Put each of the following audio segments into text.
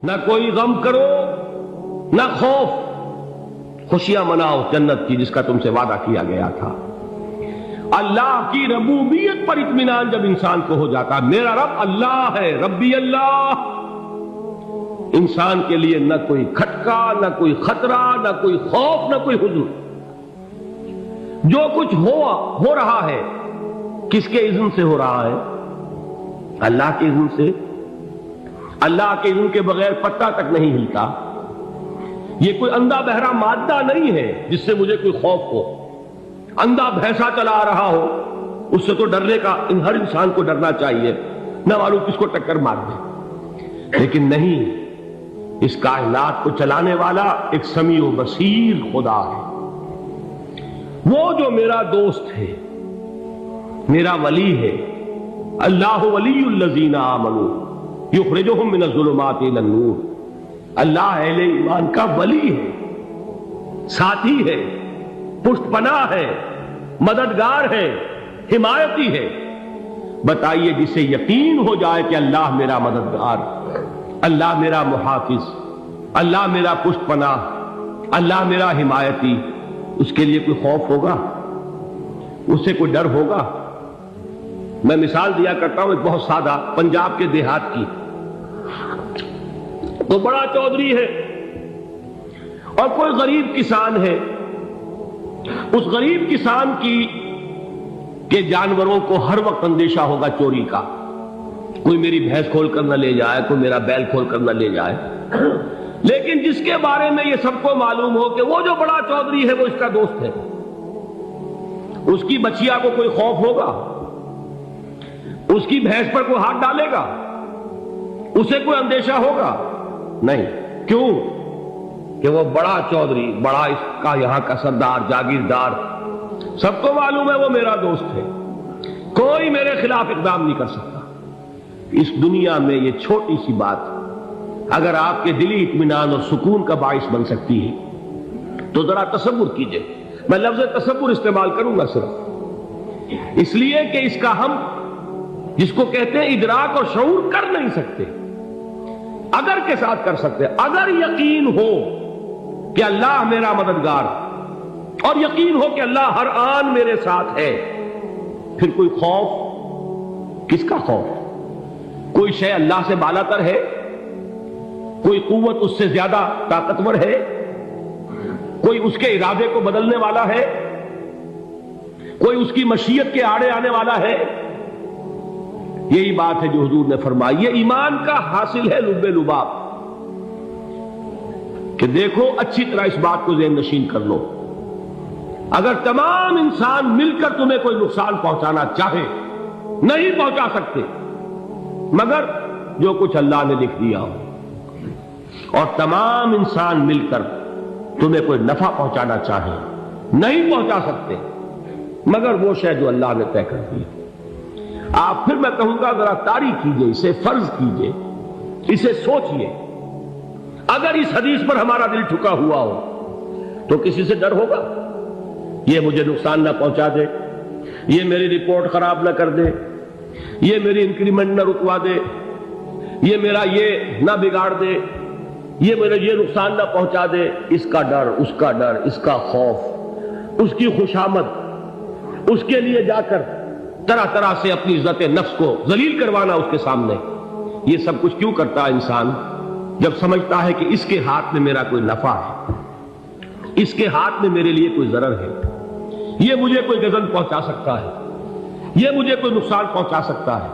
نہ کوئی غم کرو نہ خوف، خوشیاں مناؤ جنت کی جس کا تم سے وعدہ کیا گیا تھا۔ اللہ کی ربوبیت پر اطمینان جب انسان کو ہو جاتا، میرا رب اللہ ہے، ربی اللہ، انسان کے لیے نہ کوئی کھٹکا، نہ کوئی خطرہ، نہ کوئی خوف، نہ کوئی حزن۔ جو کچھ ہو رہا ہے کس کے اذن سے ہو رہا ہے؟ اللہ کے اذن سے۔ اللہ کے اذن کے بغیر پتا تک نہیں ہلتا۔ یہ کوئی اندھا بہرا مادہ نہیں ہے جس سے مجھے کوئی خوف ہو۔ اندھا بھینسا چلا آ رہا ہو اس سے تو ڈرنے کا ہر انسان کو ڈرنا چاہیے، نہ معلوم کس کو ٹکر مار دے۔ لیکن نہیں، اس کائنات کو چلانے والا ایک سمیع و بصیر خدا ہے۔ وہ جو میرا دوست ہے، میرا ولی ہے۔ اللہ ولی الذین آمنوا یخرجہم من الظلمات الی النور۔ اللہ اہل ایمان کا ولی ہے، ساتھی ہے، پشت پناہ ہے، مددگار ہے، حمایتی ہے۔ بتائیے جسے یقین ہو جائے کہ اللہ میرا مددگار، اللہ میرا محافظ، اللہ میرا پشت پناہ، اللہ میرا حمایتی، اس کے لیے کوئی خوف ہوگا؟ اس سے کوئی ڈر ہوگا؟ میں مثال دیا کرتا ہوں ایک بہت سادہ، پنجاب کے دیہات کی۔ تو بڑا چودھری ہے اور کوئی غریب کسان ہے۔ اس غریب کسان کے جانوروں کو ہر وقت اندیشہ ہوگا چوری کا، کوئی میری بھینس کھول کر نہ لے جائے، کوئی میرا بیل کھول کر نہ لے جائے۔ لیکن جس کے بارے میں یہ سب کو معلوم ہو کہ وہ جو بڑا چودھری ہے وہ اس کا دوست ہے، اس کی بچیا کو کوئی خوف ہوگا؟ اس کی بھینس پر کوئی ہاتھ ڈالے گا؟ اسے کوئی اندیشہ ہوگا؟ نہیں۔ کیوں؟ کہ وہ بڑا چودھری، بڑا اس کا یہاں کا سردار، جاگیردار، سب کو معلوم ہے وہ میرا دوست ہے، کوئی میرے خلاف اقدام نہیں کر سکتا۔ اس دنیا میں یہ چھوٹی سی بات اگر آپ کے دلی اطمینان اور سکون کا باعث بن سکتی ہے تو ذرا تصور کیجئے۔ میں لفظ تصور استعمال کروں گا صرف اس لیے کہ اس کا ہم جس کو کہتے ہیں ادراک اور شعور کر نہیں سکتے، اگر کے ساتھ کر سکتے۔ اگر یقین ہو کہ اللہ میرا مددگار اور یقین ہو کہ اللہ ہر آن میرے ساتھ ہے، پھر کوئی خوف؟ کس کا خوف؟ کوئی شے اللہ سے بالا تر ہے؟ کوئی قوت اس سے زیادہ طاقتور ہے؟ کوئی اس کے ارادے کو بدلنے والا ہے؟ کوئی اس کی مشیت کے آڑے آنے والا ہے؟ یہی بات ہے جو حضور نے فرمائی۔ یہ ایمان کا حاصل ہے لب لباب، کہ دیکھو اچھی طرح اس بات کو ذہن نشین کر لو، اگر تمام انسان مل کر تمہیں کوئی نقصان پہنچانا چاہے نہیں پہنچا سکتے، مگر جو کچھ اللہ نے لکھ دیا ہو، اور تمام انسان مل کر تمہیں کوئی نفع پہنچانا چاہے نہیں پہنچا سکتے، مگر وہ شے جو اللہ نے طے کر دی۔ آپ پھر میں کہوں گا ذرا طاری کیجئے، اسے فرض کیجئے، اسے سوچئے۔ اگر اس حدیث پر ہمارا دل ٹھکا ہوا ہو تو کسی سے ڈر ہوگا؟ یہ مجھے نقصان نہ پہنچا دے، یہ میری رپورٹ خراب نہ کر دے، یہ میری انکریمنٹ نہ رکوا دے، یہ میرا یہ نہ بگاڑ دے، یہ میرا یہ نقصان نہ پہنچا دے۔ اس کا ڈر، اس کا ڈر، اس کا خوف، اس کی خوشامد، اس کے لیے جا کر طرح طرح سے اپنی عزت نفس کو ذلیل کروانا اس کے سامنے، یہ سب کچھ کیوں کرتا ہے انسان؟ جب سمجھتا ہے کہ اس کے ہاتھ میں میرا کوئی نفع ہے، اس کے ہاتھ میں میرے لیے کوئی ضرر ہے، یہ مجھے کوئی غضب پہنچا سکتا ہے، یہ مجھے کوئی نقصان پہنچا سکتا ہے،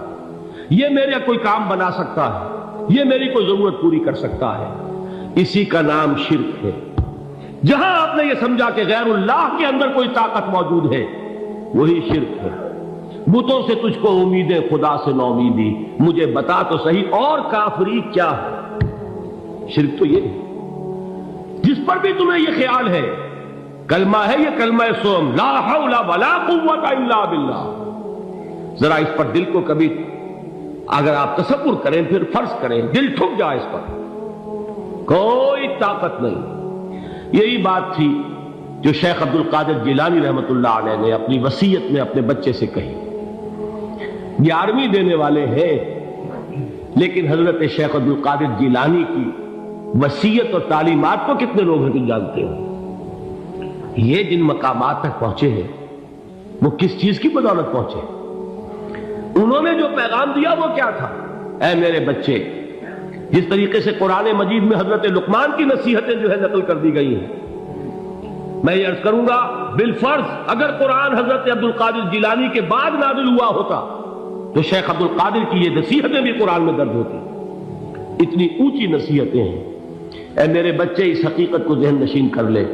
یہ میرا کوئی کام بنا سکتا ہے، یہ میری کوئی ضرورت پوری کر سکتا ہے، اسی کا نام شرک ہے۔ جہاں آپ نے یہ سمجھا کہ غیر اللہ کے اندر کوئی طاقت موجود ہے، وہی شرک ہے۔ بتوں سے تجھ کو امید خدا سے نو امیدی، مجھے بتا تو صحیح اور کافری کیا ہے؟ شرک تو یہ ہے جس پر بھی تمہیں یہ خیال ہے، کلمہ ہے یہ کلمہ سوم، لا حول ولا قوت الا باللہ۔ ذرا اس پر دل کو کبھی اگر آپ تصور کریں، پھر فرض کریں، دل ٹھک جائے اس پر، کوئی طاقت نہیں۔ یہی بات تھی جو شیخ عبد القادر جیلانی رحمۃ اللہ علیہ نے اپنی وصیت میں اپنے بچے سے کہی۔ 11ویں دینے والے ہیں لیکن حضرت شیخ عبد القادر جیلانی کی وصیت اور تعلیمات کو کتنے لوگ ہیں کہ جانتے ہو؟ یہ جن مقامات تک پہنچے ہیں وہ کس چیز کی بدولت پہنچے؟ انہوں نے جو پیغام دیا وہ کیا تھا؟ اے میرے بچے، جس طریقے سے قرآن مجید میں حضرت لقمان کی نصیحتیں جو ہے نقل کر دی گئی ہیں، میں یہ عرض کروں گا بالفرض اگر قرآن حضرت عبد القادر جیلانی کے بعد نازل ہوا ہوتا تو شیخ عبد القادر کی یہ نصیحتیں بھی قرآن میں درج ہوتی۔ اتنی اونچی نصیحتیں ہیں۔ اے میرے بچے، اس حقیقت کو ذہن نشین کر لے،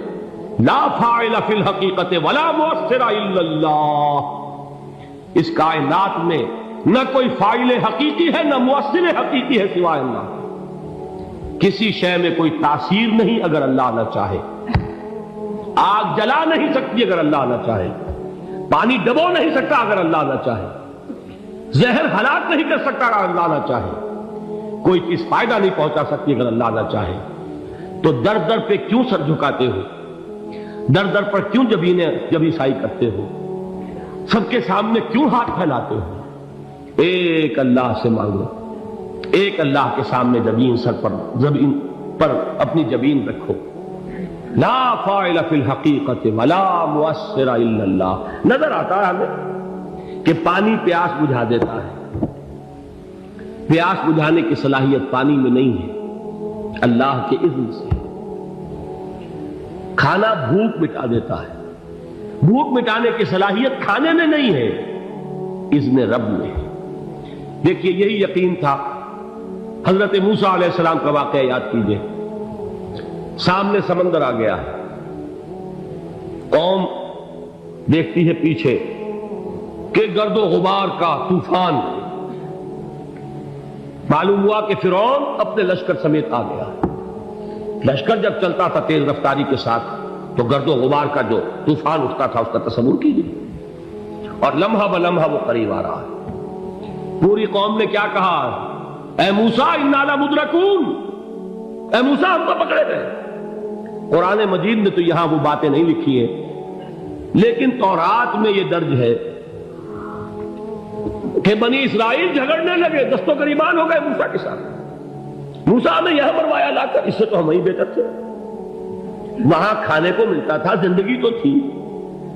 لا فاعل فی الحقیقت ولا مؤثر الا اللہ۔ اس کائنات میں نہ کوئی فاعل حقیقی ہے نہ مؤثر حقیقی ہے سوائے اللہ۔ کسی شے میں کوئی تاثیر نہیں اگر اللہ نہ چاہے۔ آگ جلا نہیں سکتی اگر اللہ نہ چاہے، پانی ڈبو نہیں سکتا اگر اللہ نہ چاہے، زہر ہلاک نہیں کر سکتا اگر اللہ نہ چاہے، کوئی چیز فائدہ نہیں پہنچا سکتی اگر اللہ نہ چاہے۔ تو در در پہ کیوں سر جھکاتے ہو؟ در در پر کیوں جبیں سائی کرتے ہو؟ سب کے سامنے کیوں ہاتھ پھیلاتے ہو؟ ایک اللہ سے مانگو، ایک اللہ کے سامنے زمین پر اپنی جبین رکھو۔ لا فاعل فی الحقیقت ولا مؤثر الا اللہ۔ نظر آتا ہے ہمیں کہ پانی پیاس بجھا دیتا ہے، پیاس بجھانے کی صلاحیت پانی میں نہیں ہے، اللہ کے اذن سے۔ کھانا بھوک مٹا دیتا ہے، بھوک مٹانے کی صلاحیت کھانے میں نہیں ہے، اذن رب میں ہے۔ دیکھیے یہی یقین تھا حضرت موسیٰ علیہ السلام کا واقعہ یاد کیجئے۔ سامنے سمندر آ گیا ہے، قوم دیکھتی ہے پیچھے کہ گرد و غبار کا طوفان، معلوم ہوا کہ فرعون اپنے لشکر سمیت آ گیا۔ لشکر جب چلتا تھا تیز رفتاری کے ساتھ تو گرد و غبار کا جو طوفان اٹھتا تھا اس کا تصور کیجیے، اور لمحہ بلمحہ وہ قریب آ رہا ہے۔ پوری قوم نے کیا کہا؟ اے موسیٰ انا لمدرکون، اے موسیٰ ہم تو پکڑے گئے۔ قرآن مجید نے تو یہاں وہ باتیں نہیں لکھی ہیں، لیکن تورات میں یہ درج ہے کہ بنی اسرائیل جھگڑنے لگے، دست و گریبان ہو گئے موسیٰ کے ساتھ۔ موسیٰ نے یہ مروایا لا کر، اس سے تو ہم ہی بہتر تھے، وہاں کھانے کو ملتا تھا، زندگی تو تھی،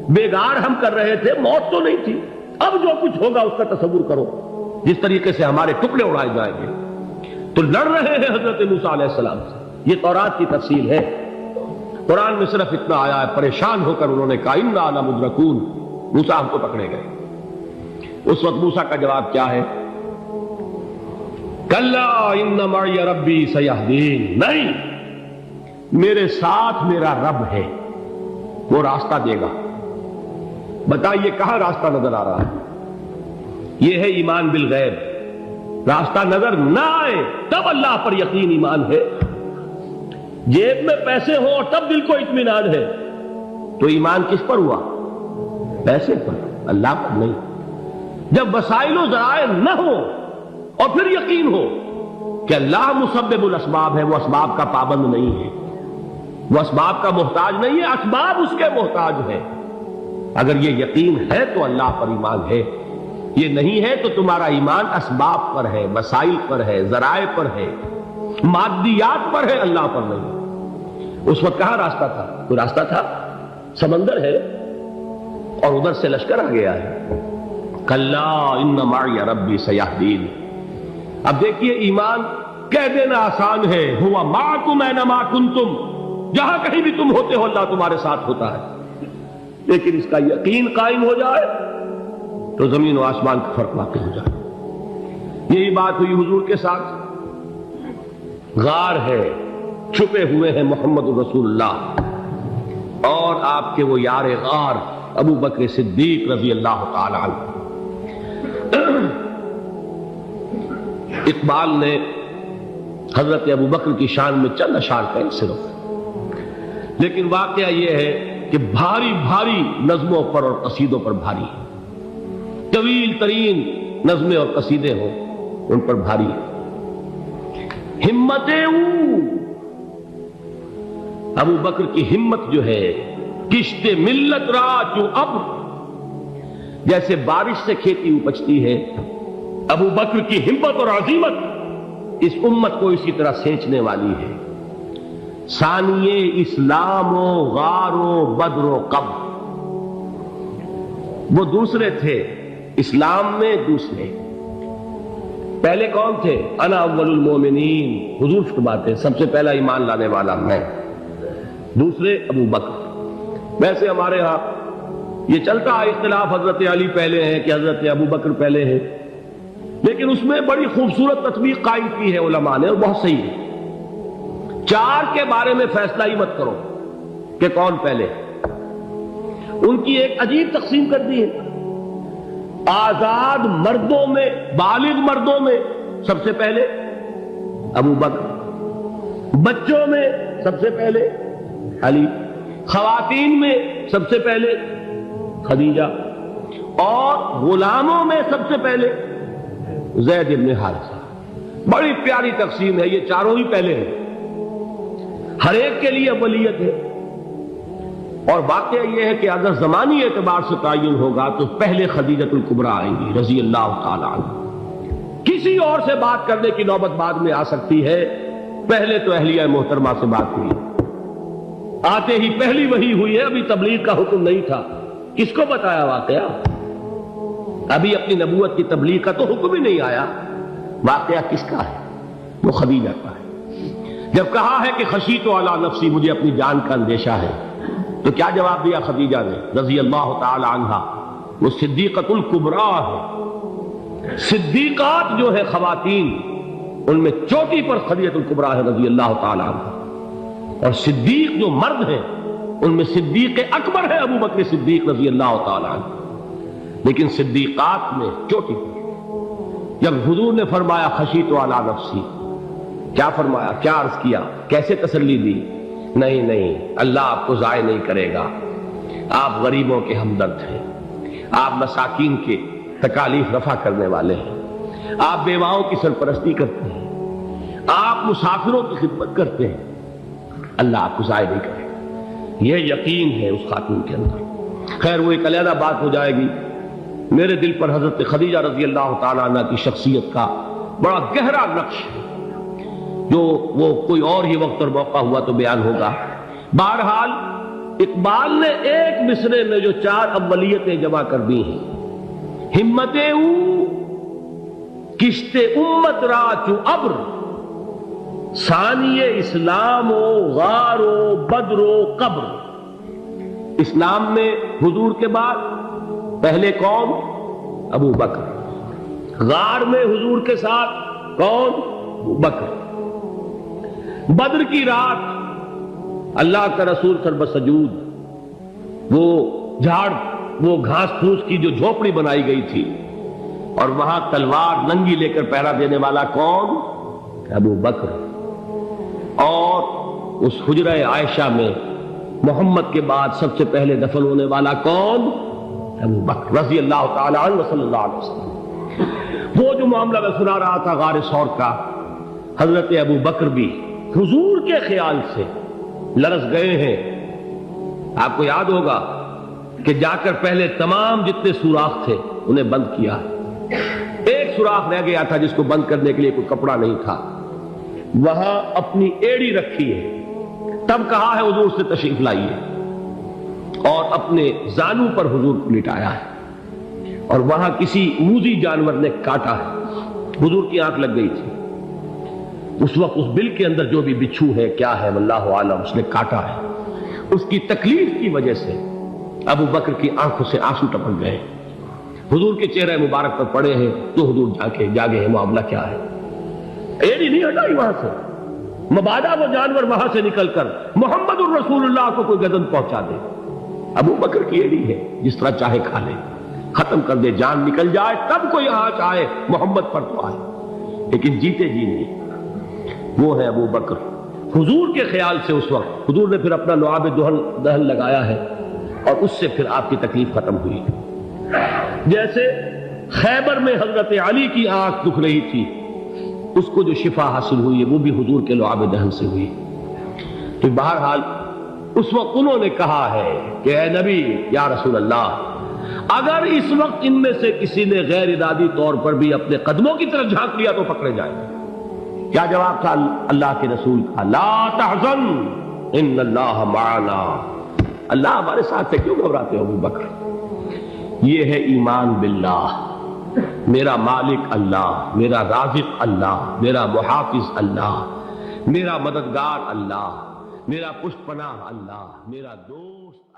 بیگار ہم کر رہے تھے، موت تو نہیں تھی۔ اب جو کچھ ہوگا اس کا تصور کرو، جس طریقے سے ہمارے ٹکڑے اڑائے جائیں گے۔ تو لڑ رہے ہیں حضرت موسیٰ علیہ السلام سے، یہ تورات کی تفصیل ہے۔ قرآن میں صرف اتنا آیا ہے، پریشان ہو کر انہوں نے کہا انا لمدرکون، موسیٰ ہم تو پکڑے گئے۔ اس وقت موسیٰ کا جواب کیا ہے؟ کلا ان معی ربی سیہدین، نہیں، میرے ساتھ میرا رب ہے، وہ راستہ دے گا۔ بتائیے کہاں راستہ نظر آ رہا ہے؟ یہ ہے ایمان بالغیب۔ راستہ نظر نہ آئے تب اللہ پر یقین ایمان ہے۔ جیب میں پیسے ہوں اور تب دل کو اطمینان ہے تو ایمان کس پر ہوا؟ پیسے پر، اللہ پر نہیں۔ جب وسائل و ذرائع نہ ہو اور پھر یقین ہو کہ اللہ مسبب الاسباب ہے، وہ اسباب کا پابند نہیں ہے، وہ اسباب کا محتاج نہیں ہے، اسباب اس کے محتاج ہے۔ اگر یہ یقین ہے تو اللہ پر ایمان ہے، یہ نہیں ہے تو تمہارا ایمان اسباب پر ہے، وسائل پر ہے، ذرائع پر ہے، مادیات پر ہے، اللہ پر نہیں۔ اس وقت کہاں راستہ تھا؟ کوئی راستہ تھا؟ سمندر ہے اور ادھر سے لشکر آ گیا ہے۔ کلا ان معی ربی سیہدین۔ اب دیکھیے ایمان کہہ دینا آسان ہے، ہوا معکم اینما کنتم، جہاں کہیں بھی تم ہوتے ہو اللہ تمہارے ساتھ ہوتا ہے، لیکن اس کا یقین قائم ہو جائے تو زمین و آسمان کا فرق واقع ہو جائے۔ یہی بات ہوئی حضور کے ساتھ۔ غار ہے، چھپے ہوئے ہیں محمد رسول اللہ اور آپ کے وہ یار غار ابو بکر صدیق رضی اللہ تعالی عنہ۔ اقبال نے حضرت ابو بکر کی شان میں چند اشعار کہے صرف، لیکن واقعہ یہ ہے کہ بھاری بھاری نظموں پر اور قصیدوں پر بھاری ہے، طویل ترین نظمیں اور قصیدے ہوں ان پر بھاری ہے۔ ہمتیں ابو بکر کی ہمت جو ہے، کشت ملت را جو اب، جیسے بارش سے کھیتی اپجتی ہے، ابو بکر کی ہمت اور عزیمت اس امت کو اسی طرح سینچنے والی ہے۔ ثانیے اسلام و غار و بدر و قبر، وہ دوسرے تھے اسلام میں، دوسرے پہلے کون تھے؟ انا اول المومنین، حضور فرماتے سب سے پہلا ایمان لانے والا میں، دوسرے ابو بکر۔ ویسے ہمارے ہاں یہ چلتا ہے اختلاف، حضرت علی پہلے ہیں کہ حضرت ابو بکر پہلے ہیں، لیکن اس میں بڑی خوبصورت تطبیق قائم کی ہے علماء نے، اور بہت صحیح ہے۔ چار کے بارے میں فیصلہ ہی مت کرو کہ کون پہلے، ان کی ایک عجیب تقسیم کر دی ہے۔ آزاد مردوں میں، بالغ مردوں میں سب سے پہلے ابو بکر، بچوں میں سب سے پہلے علی، خواتین میں سب سے پہلے خدیجہ، اور غلاموں میں سب سے پہلے زید بن حارثہ۔ بڑی پیاری تقسیم ہے، یہ چاروں ہی پہلے ہیں، ہر ایک کے لیے اولیت ہے۔ اور واقعہ یہ ہے کہ اگر زمانی اعتبار سے تعین ہوگا تو پہلے خدیجۃ الکبریٰ آئیں گی رضی اللہ تعالی عنہ۔ کسی اور سے بات کرنے کی نوبت بعد میں آ سکتی ہے، پہلے تو اہلیہ محترمہ سے بات ہوئی، آتے ہی پہلی وحی ہوئی ہے، ابھی تبلیغ کا حکم نہیں تھا۔ کس کو بتایا واقعہ؟ ابھی اپنی نبوت کی تبلیغ کا تو حکم ہی نہیں آیا۔ واقعہ کس کا ہے؟ وہ خدیجہ کا ہے۔ جب کہا ہے کہ خشیت علی نفسی، مجھے اپنی جان کا اندیشہ ہے، تو کیا جواب دیا خدیجہ نے رضی اللہ تعالی عنہا؟ وہ صدیقۃ الکبریٰ ہے۔ صدیقات جو ہے خواتین، ان میں چوٹی پر خدیجۃ الکبریٰ ہے رضی اللہ تعالی عنہا، اور صدیق جو مرد ہیں ان میں صدیق اکبر ہے ابو بکر صدیق رضی اللہ تعالی عنہ، لیکن صدیقات میں چوٹی پر۔ جب حضور نے فرمایا خشیت علی نفسی، کیا فرمایا، کیا عرض کیا، کیسے تسلی دی؟ نہیں نہیں، اللہ آپ کو ضائع نہیں کرے گا، آپ غریبوں کے ہمدرد ہیں، آپ مساکین کے تکالیف رفع کرنے والے ہیں، آپ بیواؤں کی سرپرستی کرتے ہیں، آپ مسافروں کی خدمت کرتے ہیں، اللہ آپ کو ضائع نہیں کرے گا۔ یہ یقین ہے اس خاتون کے اندر۔ خیر وہ ایک علیحدہ بات ہو جائے گی۔ میرے دل پر حضرت خدیجہ رضی اللہ تعالیٰ عنہ کی شخصیت کا بڑا گہرا نقش ہے، جو وہ کوئی اور ہی وقت اور موقع ہوا تو بیان ہوگا۔ بہرحال اقبال نے ایک مصرے میں جو چار اولیتیں جمع کر دی ہیں، ہمت او کشت امت را چو ابر، ثانی اسلام و غار و بدر و قبر۔ اسلام میں حضور کے بعد پہلے کون؟ ابو بکر۔ غار میں حضور کے ساتھ کون؟ ابو بکر۔ بدر کی رات اللہ کا رسول سرب سجود، وہ گھاس پھوس کی جو جھوپڑی بنائی گئی تھی، اور وہاں تلوار ننگی لے کر پہرا دینے والا کون؟ ابو بکر۔ اور اس حجرہ عائشہ میں محمد کے بعد سب سے پہلے دفن ہونے والا کون؟ ابو بکر رضی اللہ تعالی عنہ صلی اللہ علیہ وسلم۔ وہ جو معاملہ میں سنا رہا تھا غار ثور کا، حضرت ابو بکر بھی حضور کے خیال سے لرز گئے ہیں۔ آپ کو یاد ہوگا کہ جا کر پہلے تمام جتنے سوراخ تھے انہیں بند کیا، ایک سوراخ رہ گیا تھا جس کو بند کرنے کے لیے کوئی کپڑا نہیں تھا، وہاں اپنی ایڑی رکھی ہے، تب کہا ہے حضور سے تشریف لائیے، اور اپنے زانو پر حضور کو لٹایا ہے، اور وہاں کسی موذی جانور نے کاٹا ہے، حضور کی آنکھ لگ گئی تھی، اس وقت اس بل کے اندر جو بھی بچھو ہے کیا ہے واللہ عالم، اس نے کاٹا ہے، اس کی تکلیف کی وجہ سے ابو بکر کی آنکھوں سے آنسو ٹپک گئے، حضور کے چہرے مبارک پر پڑے ہیں، تو حضور جاگے ہیں، معاملہ کیا ہے؟ ایڑی نہیں ہٹائی وہاں سے، مبادا وہ جانور وہاں سے نکل کر محمد الرسول اللہ کو کوئی گزن پہنچا دے، ابو بکر کی ایڑی ہے، جس طرح چاہے کھا لے، ختم کر دے، جان نکل جائے تب کوئی آنچ آئے، محمد پر تو آئے، لیکن جیتے جی نہیں۔ وہ ہے ابو بکر حضور کے خیال سے۔ اس وقت حضور نے پھر اپنا لعاب دہن لگایا ہے، اور اس سے پھر آپ کی تکلیف ختم ہوئی۔ جیسے خیبر میں حضرت علی کی آنکھ دکھ رہی تھی، اس کو جو شفا حاصل ہوئی ہے وہ بھی حضور کے لعاب دہن سے ہوئی۔ تو بہرحال اس وقت انہوں نے کہا ہے کہ اے نبی یا رسول اللہ، اگر اس وقت ان میں سے کسی نے غیر ارادی طور پر بھی اپنے قدموں کی طرف جھانک لیا تو پکڑے جائیں، کیا جواب تھا اللہ کے رسول کا؟ لا تحزن ان اللہ معنا، اللہ ہمارے ساتھ سے، کیوں گھبراتے ہو ابو بکر؟ یہ ہے ایمان باللہ، میرا مالک اللہ، میرا رازق اللہ، میرا محافظ اللہ، میرا مددگار اللہ، میرا پشت پناہ اللہ، میرا دوست